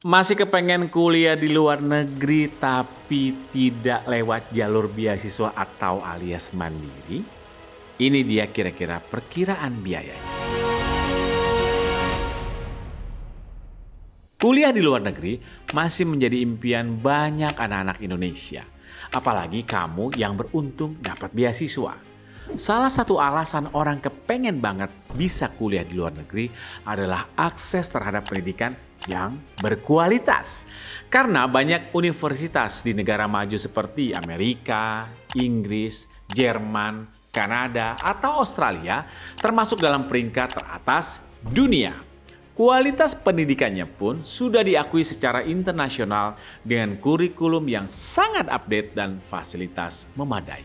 Masih kepengen kuliah di luar negeri tapi tidak lewat jalur beasiswa atau alias mandiri? Ini dia kira-kira perkiraan biayanya. Kuliah di luar negeri masih menjadi impian banyak anak-anak Indonesia. Apalagi kamu yang beruntung dapat beasiswa. Salah satu alasan orang kepengen banget bisa kuliah di luar negeri adalah akses terhadap pendidikan yang berkualitas. Karena banyak universitas di negara maju seperti Amerika, Inggris, Jerman, Kanada, atau Australia termasuk dalam peringkat teratas dunia. Kualitas pendidikannya pun sudah diakui secara internasional dengan kurikulum yang sangat update dan fasilitas memadai.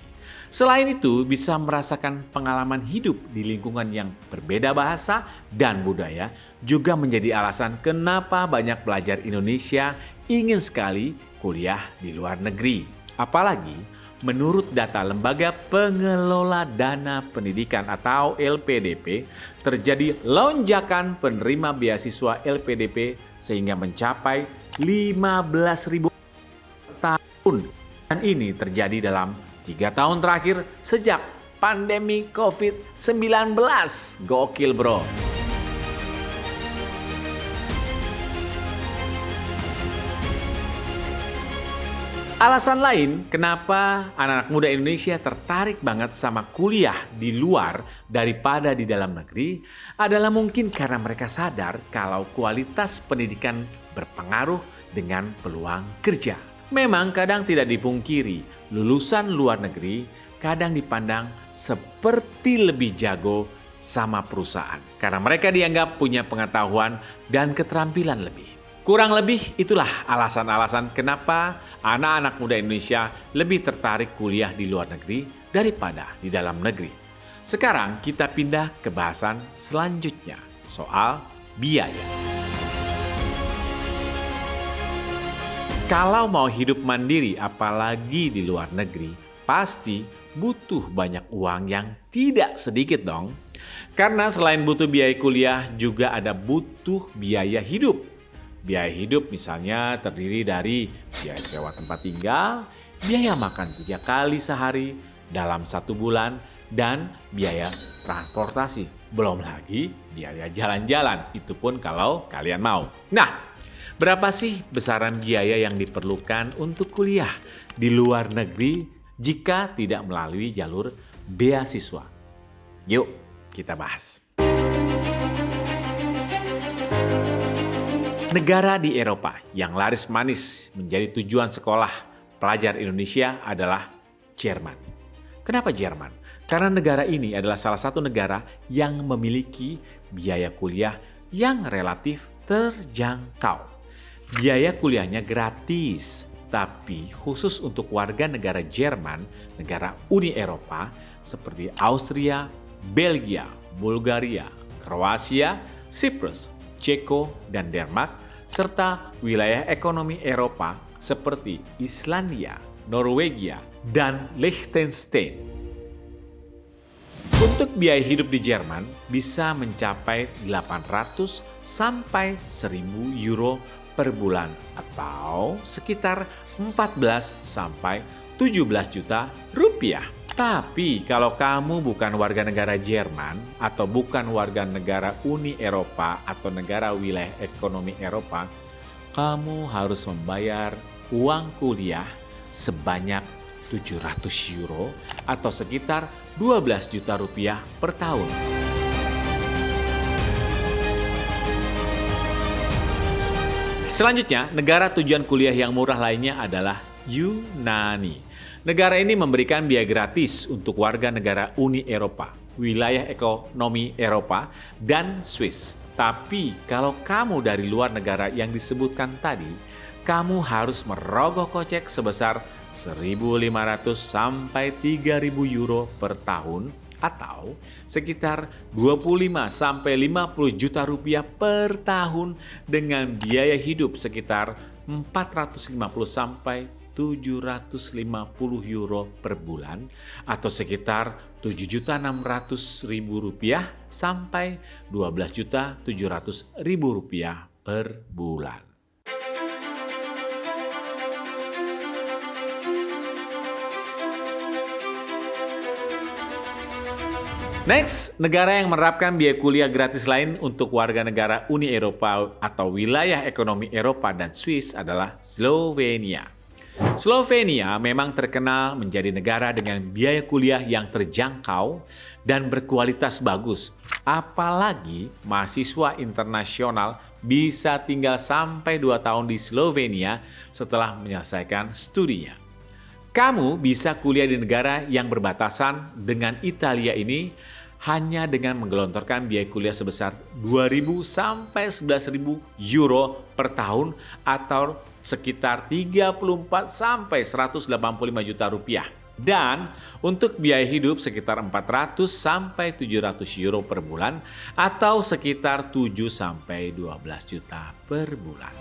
Selain itu, bisa merasakan pengalaman hidup di lingkungan yang berbeda bahasa dan budaya juga menjadi alasan kenapa banyak pelajar Indonesia ingin sekali kuliah di luar negeri. Apalagi menurut data Lembaga Pengelola Dana Pendidikan atau LPDP, terjadi lonjakan penerima beasiswa LPDP sehingga mencapai 15.000 tahun. Dan ini terjadi dalam 3 tahun terakhir sejak pandemi COVID-19. Gokil bro. Alasan lain kenapa anak-anak muda Indonesia tertarik banget sama kuliah di luar daripada di dalam negeri adalah mungkin karena mereka sadar kalau kualitas pendidikan berpengaruh dengan peluang kerja. Memang kadang tidak dipungkiri, lulusan luar negeri kadang dipandang seperti lebih jago sama perusahaan. Karena mereka dianggap punya pengetahuan dan keterampilan lebih. Kurang lebih itulah alasan-alasan kenapa anak-anak muda Indonesia lebih tertarik kuliah di luar negeri daripada di dalam negeri. Sekarang kita pindah ke bahasan selanjutnya, soal biaya. Kalau mau hidup mandiri apalagi di luar negeri, pasti butuh banyak uang yang tidak sedikit dong. Karena selain butuh biaya kuliah juga ada butuh biaya hidup. Biaya hidup misalnya terdiri dari biaya sewa tempat tinggal, biaya makan 3 kali sehari dalam 1 bulan, dan biaya transportasi. Belum lagi biaya jalan-jalan, itu pun kalau kalian mau. Nah, berapa sih besaran biaya yang diperlukan untuk kuliah di luar negeri jika tidak melalui jalur beasiswa? Yuk kita bahas. Negara di Eropa yang laris manis menjadi tujuan sekolah pelajar Indonesia adalah Jerman. Kenapa Jerman? Karena negara ini adalah salah satu negara yang memiliki biaya kuliah yang relatif terjangkau. Biaya kuliahnya gratis, tapi khusus untuk warga negara Jerman, negara Uni Eropa seperti Austria, Belgia, Bulgaria, Kroasia, Siprus, Ceko, dan Denmark, serta wilayah ekonomi Eropa seperti Islandia, Norwegia, dan Liechtenstein. Untuk biaya hidup di Jerman bisa mencapai 800 sampai 1.000 euro per bulan atau sekitar 14 sampai 17 juta rupiah. Tapi kalau kamu bukan warga negara Jerman atau bukan warga negara Uni Eropa atau negara wilayah ekonomi Eropa, kamu harus membayar uang kuliah sebanyak 700 euro atau sekitar 12 juta rupiah per tahun. Selanjutnya, negara tujuan kuliah yang murah lainnya adalah Yunani. Negara ini memberikan biaya gratis untuk warga negara Uni Eropa, wilayah ekonomi Eropa, dan Swiss. Tapi kalau kamu dari luar negara yang disebutkan tadi, kamu harus merogoh kocek sebesar 1.500 sampai 3.000 euro per tahun atau sekitar 25 sampai 50 juta rupiah per tahun dengan biaya hidup sekitar 450 sampai 750 euro per bulan atau sekitar 7.600.000 rupiah sampai 12.700.000 rupiah per bulan. Next, negara yang menerapkan biaya kuliah gratis lain untuk warga negara Uni Eropa atau wilayah ekonomi Eropa dan Swiss adalah Slovenia. Slovenia memang terkenal menjadi negara dengan biaya kuliah yang terjangkau dan berkualitas bagus. Apalagi mahasiswa internasional bisa tinggal sampai 2 tahun di Slovenia setelah menyelesaikan studinya. Kamu bisa kuliah di negara yang berbatasan dengan Italia ini hanya dengan menggelontorkan biaya kuliah sebesar 2.000 sampai 11.000 euro per tahun atau sekitar 34 sampai 185 juta rupiah. Dan untuk biaya hidup sekitar 400 sampai 700 euro per bulan atau sekitar 7 sampai 12 juta per bulan.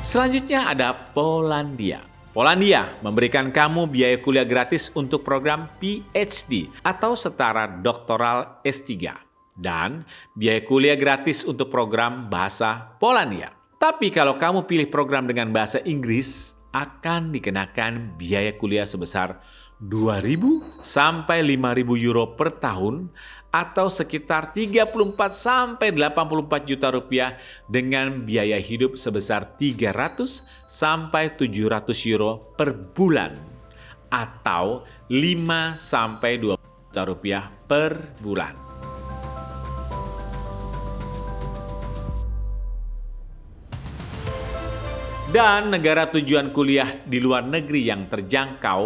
Selanjutnya ada Polandia. Polandia memberikan kamu biaya kuliah gratis untuk program PhD atau setara doktoral S3 dan biaya kuliah gratis untuk program bahasa Polandia. Tapi kalau kamu pilih program dengan bahasa Inggris, akan dikenakan biaya kuliah sebesar 2.000 sampai 5.000 euro per tahun atau sekitar 34 sampai 84 juta rupiah dengan biaya hidup sebesar 300 sampai 700 euro per bulan atau 5 sampai 20 juta rupiah per bulan. Dan negara tujuan kuliah di luar negeri yang terjangkau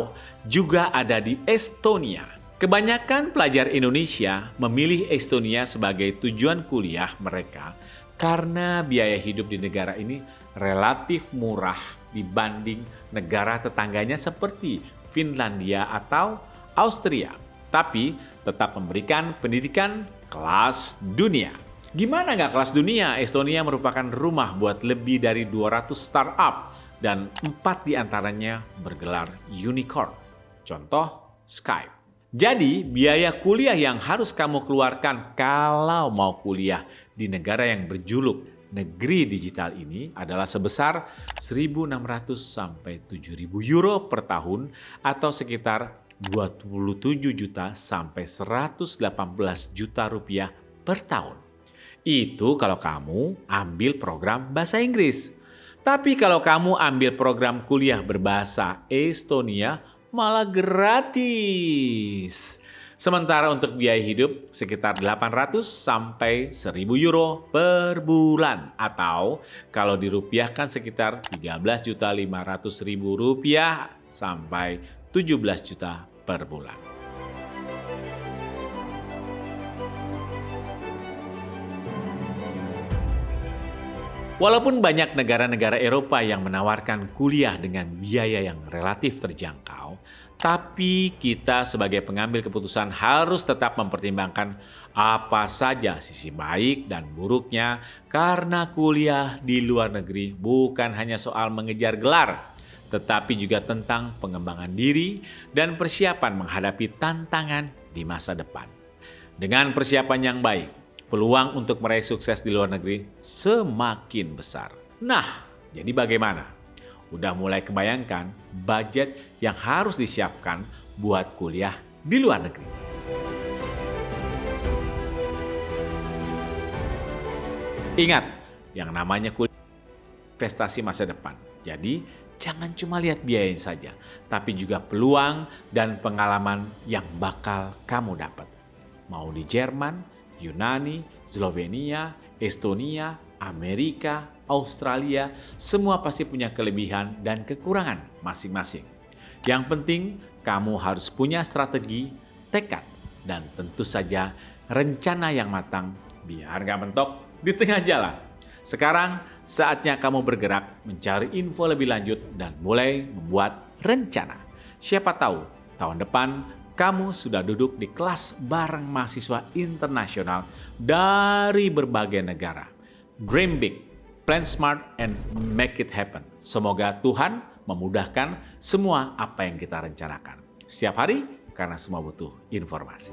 juga ada di Estonia. Kebanyakan pelajar Indonesia memilih Estonia sebagai tujuan kuliah mereka karena biaya hidup di negara ini relatif murah dibanding negara tetangganya seperti Finlandia atau Austria, tapi tetap memberikan pendidikan kelas dunia. Gimana nggak kelas dunia? Estonia merupakan rumah buat lebih dari 200 startup dan 4 diantaranya bergelar unicorn. Contoh, Skype. Jadi, biaya kuliah yang harus kamu keluarkan kalau mau kuliah di negara yang berjuluk negeri digital ini adalah sebesar 1.600 sampai 7.000 euro per tahun atau sekitar 27 juta sampai 118 juta rupiah per tahun. Itu kalau kamu ambil program bahasa Inggris. Tapi kalau kamu ambil program kuliah berbahasa Estonia, malah gratis. Sementara untuk biaya hidup sekitar 800 sampai 1.000 euro per bulan atau kalau dirupiahkan sekitar 13.500.000 rupiah sampai 17 juta per bulan. Walaupun banyak negara-negara Eropa yang menawarkan kuliah dengan biaya yang relatif terjangkau, tapi kita sebagai pengambil keputusan harus tetap mempertimbangkan apa saja sisi baik dan buruknya karena kuliah di luar negeri bukan hanya soal mengejar gelar, tetapi juga tentang pengembangan diri dan persiapan menghadapi tantangan di masa depan. Dengan persiapan yang baik, peluang untuk meraih sukses di luar negeri semakin besar. Nah, jadi bagaimana? Udah mulai kebayangkan budget yang harus disiapkan buat kuliah di luar negeri? Ingat, yang namanya kuliah investasi masa depan. Jadi, jangan cuma lihat biayanya saja, tapi juga peluang dan pengalaman yang bakal kamu dapat. Mau di Jerman, Yunani, Slovenia, Estonia, Amerika, Australia, semua pasti punya kelebihan dan kekurangan masing-masing. Yang penting, kamu harus punya strategi, tekad, dan tentu saja rencana yang matang biar gak mentok di tengah jalan. Sekarang, saatnya kamu bergerak mencari info lebih lanjut dan mulai membuat rencana. Siapa tahu, tahun depan kamu sudah duduk di kelas bareng mahasiswa internasional dari berbagai negara. Dream big, plan smart, and make it happen. Semoga Tuhan memudahkan semua apa yang kita rencanakan. Setiap hari, karena semua butuh informasi.